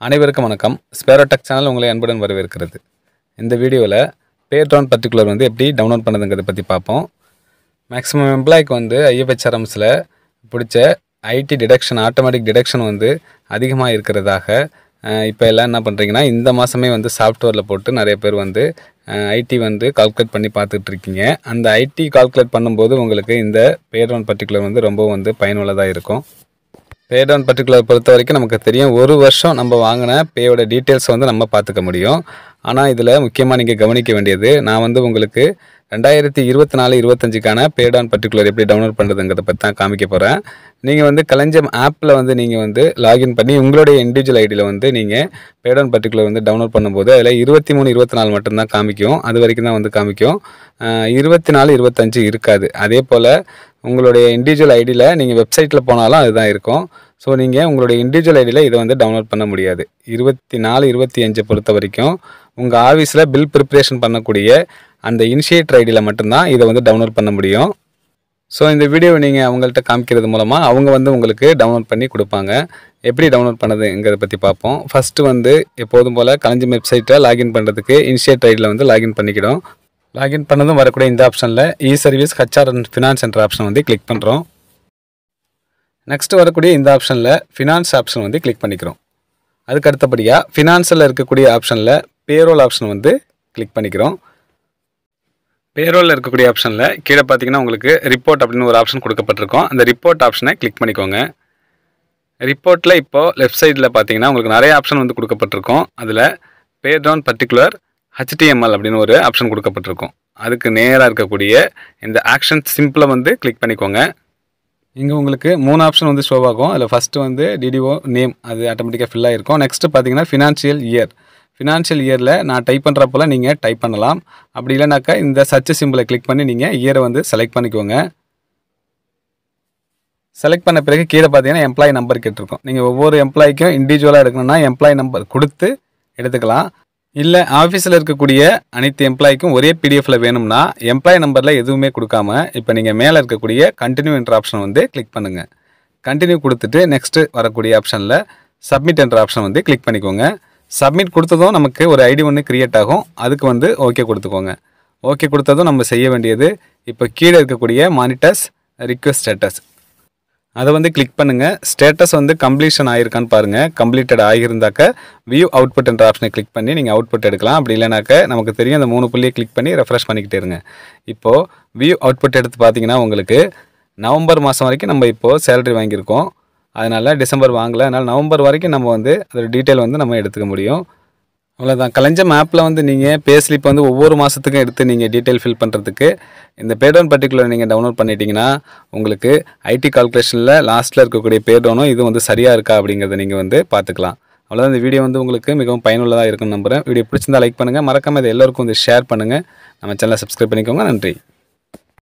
அனைவருக்கும் வணக்கம். ஸ்பேரோடெக் சேனல் உங்களை அன்புடன் வரவேற்கிறது. இந்த வீடியோவில் பேட்ரான் பர்டிகுலர் எப்படி டவுன்லோட் பண்ணுறதுங்கிறத பற்றி பார்ப்போம். மேக்ஸிமம் எம்ப்ளாய்க்கு ஐஎஃப்ஹெச்ஆர்எம்ஸில் பிடிச்ச ஐடி டிடக்ஷன் ஆட்டோமேட்டிக் டிடக்ஷன் அதிகமாக இருக்கிறதாக இப்போ எல்லாம் என்ன பண்ணுறீங்கன்னா, இந்த மாதமே சாஃப்ட்வேரில் போட்டு நிறைய பேர் ஐடி கால்குலேட் பண்ணி பார்த்துட்ருக்கீங்க. அந்த ஐடி கால்குலேட் பண்ணும்போது உங்களுக்கு இந்த பேட்ரான் பர்டிகுலர் ரொம்ப பயனுள்ளதாக இருக்கும். பேட்ரான் பர்டிகுலர் பொறுத்த வரைக்கும் நமக்கு தெரியும், ஒரு வருஷம் நம்ம வாங்கின பேயோட டீட்டெயில்ஸ் நம்ம பார்த்துக்க முடியும். ஆனால் இதில் முக்கியமாக நீங்கள் கவனிக்க வேண்டியது, நான் உங்களுக்கு 2024-25க்கான பேட்ரான் பர்டிகுலர் எப்படி டவுன்லோட் பண்ணுறதுங்கிறத பற்றி தான் காமிக்க போகிறேன். நீங்கள் கலஞ்சம் ஆப்பில் நீங்கள் லாகின் பண்ணி உங்களுடைய இண்டிவிஜுவல் ஐடியில் நீங்கள் பேட்ரான் பர்டிகுலர் டவுன்லோட் பண்ணும்போது அதில் 23-24 மட்டும்தான் காமிக்கும். அது வரைக்கும் தான் காமிக்கும். 24-25 இருக்காது. அதே போல் உங்களுடைய இண்டிவிஜுவல் ஐடியில் நீங்கள் வெப்சைட்டில் போனாலும் அதுதான் இருக்கும். ஸோ நீங்கள் உங்களுடைய இண்டிவிஜுவல் ஐடியில் இதை டவுன்லோட் பண்ண முடியாது. 24-25 பொறுத்த வரைக்கும் உங்கள் ஆஃபீஸில் பில் ப்ரிப்ரேஷன் பண்ணக்கூடிய அந்த இனிஷியேட்டர் ஐடியில் மட்டும்தான் இதை டவுன்லோட் பண்ண முடியும். ஸோ இந்த வீடியோவை நீங்கள் அவங்கள்ட்ட காமிக்கிறது மூலமாக அவங்க உங்களுக்கு டவுன்லோட் பண்ணி கொடுப்பாங்க. எப்படி டவுன்லோட் பண்ணதுங்கிறத பற்றி பார்ப்போம். ஃபஸ்ட்டு எப்போதும் போல் கலஞ்சம் வெப்சைட்டை லாகின் பண்ணுறதுக்கு இனிஷியேட்டர் ஐடியில் லாகின் பண்ணிக்கிடும். லாகின் பண்ணதும் வரக்கூடிய இந்த ஆப்ஷனில் இ சர்வீஸ் ஹெச்ஆர் அண்ட் ஃபினான்ஸ் என்ற ஆப்ஷன் கிளிக் பண்ணுறோம். நெக்ஸ்ட் வரக்கூடிய இந்த ஆப்ஷனில் ஃபினான்ஸ் ஆப்ஷன் கிளிக் பண்ணிக்கிறோம். அதுக்கு அடுத்தபடியாக ஃபினான்ஸில் இருக்கக்கூடிய ஆப்ஷனில் பேரோல் ஆப்ஷன் கிளிக் பண்ணிக்கிறோம். பேரோலில் இருக்கக்கூடிய ஆப்ஷனில் கீழே பார்த்தீங்கன்னா உங்களுக்கு ரிப்போர்ட் அப்படின்னு ஒரு ஆப்ஷன் கொடுக்கப்பட்டிருக்கும். அந்த ரிப்போர்ட் ஆப்ஷனை கிளிக் பண்ணிக்கோங்க. ரிப்போர்ட்டில் இப்போது லெஃப்ட் சைடில் பார்த்தீங்கன்னா உங்களுக்கு நிறைய ஆப்ஷன் கொடுக்கப்பட்டிருக்கும். அதில் பேட்ரான் பர்டிகுலர் HTML அப்படின்னு ஒரு ஆப்ஷன் கொடுக்கப்பட்டிருக்கும். அதுக்கு நேராக இருக்கக்கூடிய இந்த ஆக்ஷன் சிம்பிளை கிளிக் பண்ணிக்கோங்க. இங்கே உங்களுக்கு 3 ஆப்ஷன் ஷோ ஆகும். அதில் ஃபஸ்ட்டு டிடிஓ நேம் அது ஆட்டோமேட்டிக்காக ஃபில் ஆகிருக்கும். நெக்ஸ்ட்டு பார்த்தீங்கன்னா ஃபினான்ஷியல் இயரில் நான் டைப் பண்ணுறப்போல நீங்கள் டைப் பண்ணலாம். அப்படி இல்லைனாக்கா இந்த சர்ச் சிம்பிளை கிளிக் பண்ணி நீங்கள் இயரை செலக்ட் பண்ணிக்கோங்க. செலக்ட் பண்ண பிறகு கீழே பார்த்தீங்கன்னா எம்ப்ளாயி நம்பர் கேட்டிருக்கும். நீங்கள் ஒவ்வொரு எம்ப்ளாய்க்கும் இண்டிவிஜுவலாக எடுக்கணும்னா எம்ப்ளாயி நம்பர் கொடுத்து எடுத்துக்கலாம். இல்லை ஆஃபீஸில் இருக்கக்கூடிய அனைத்து எம்ப்ளாய்க்கும் ஒரே பிடிஎஃப்பில் வேணும்னா எம்ப்ளாயி நம்பரில் எதுவுமே கொடுக்காம இப்போ நீங்கள் மேலே இருக்கக்கூடிய கண்டினியூ என்ற ஆப்ஷன் கிளிக் பண்ணுங்கள். கண்டினியூ கொடுத்துட்டு நெக்ஸ்ட்டு வரக்கூடிய ஆப்ஷனில் சப்மிட் என்ற ஆப்ஷன் கிளிக் பண்ணிக்கோங்க. சப்மிட் கொடுத்ததும் நமக்கு ஒரு ஐடி கிரியேட் ஆகும். அதுக்கு ஓகே கொடுத்துக்கோங்க. ஓகே கொடுத்ததும் நம்ம செய்ய வேண்டியது இப்போ கீழே இருக்கக்கூடிய மானிட்டர்ஸ் ரிக்வெஸ்ட் ஸ்டேட்டஸ் அதை கிளிக் பண்ணுங்கள். ஸ்டேட்டஸ் கம்ப்ளீஷன் ஆகிருக்கான்னு பாருங்கள். கம்ப்ளீட்டட் ஆகியிருந்தாக்க வியூ அவுட்புட் என்ற ஆப்ஷனை கிளிக் பண்ணி நீங்கள் அவுட்புட் எடுக்கலாம். அப்படி இல்லைனாக்க நமக்கு தெரியும் அந்த 3 புள்ளியை கிளிக் பண்ணி ரெஃப்ரெஷ் பண்ணிக்கிட்டே இருங்க. இப்போது வியூ அவுட்புட் எடுத்து பார்த்தீங்கன்னா உங்களுக்கு நவம்பர் மாதம் வரைக்கும் நம்ம இப்போது சேலரி வாங்கியிருக்கோம். அதனால் டிசம்பர் வாங்கலை. அதனால் நவம்பர் வரைக்கும் நம்ம அதோட டீட்டெயில் நம்ம எடுத்துக்க முடியும். அவ்வளோதான். கலஞ்சம் ஆப்பில் நீங்கள் பே ஸ்லிப் ஒவ்வொரு மாதத்துக்கும் எடுத்து நீங்கள் டீட்டெயில் ஃபில் பண்ணுறதுக்கு இந்த பேட்ரான் பர்டிகுலர் நீங்கள் டவுன்லோட் பண்ணிட்டீங்கன்னா உங்களுக்கு ஐடி கால்குலேஷனில் லாஸ்ட்டில் இருக்கக்கூடிய பேட்ரானும் இது சரியாக இருக்கா அப்படிங்கிறத நீங்கள் பார்த்துக்கலாம். அவ்வளோதான். இந்த வீடியோ உங்களுக்கு மிகவும் பயனுள்ளதாக இருக்குன்னு நம்புகிறேன். வீடியோ பிடிச்சிருந்தால் லைக் பண்ணுங்கள். மறக்காமல் இதை எல்லோருக்கும் ஷேர் பண்ணுங்கள். நம்ம சேனலை சப்ஸ்கிரைப் பண்ணிக்கோங்க. நன்றி.